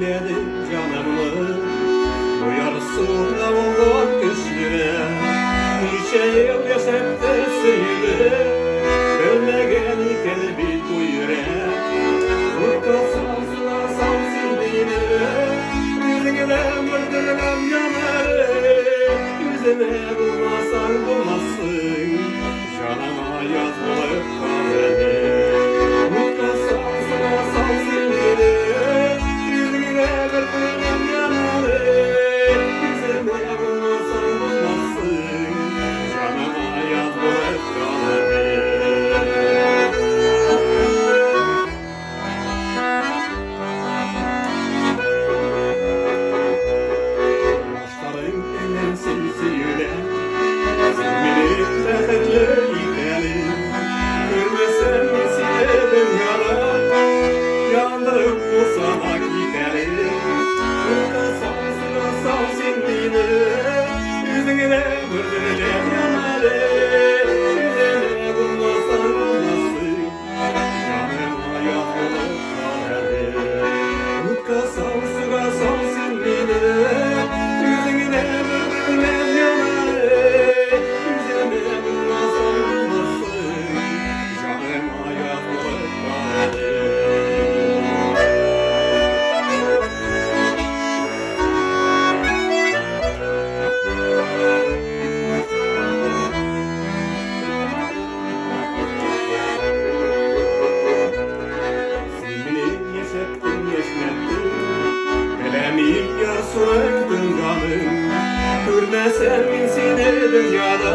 biledin canımı, duyarsın avuldan güçlüre. Nice yıl yaşattı suyunu, görmegen iken bir duyure. Kurta salsına sal sildiğini, yüzüne vurdurmam yanarı. Yüzüme bulmasan bulmazsın, canıma yazılır kaleni. Kurta salsına sal sildiğini, yüzüne vurdurmam yanarı. Yüzüme bulmasan bulmazsın, canıma yazılır kaleni. Yaşların ellensin suyuna, sevmenin lezzetli gidelim. Görmesen misile dünyada, yandırıp bulsana gidelim. Kurta salsına sal sildiğini, yüzüne vurduracağım yanarı. Yüzüne bulmasan bulmazsın, canıma yazılır kaleni. Kurta salsına sal sildiğini, yüzüne vurduracağım yanarı. Yüzüne bulmasan bulmazsın, canıma yazılır kaleni. Sevmenin yaşattın yaşattın, kalemin yarasını öldün kanın. Görmesen misin dünyada,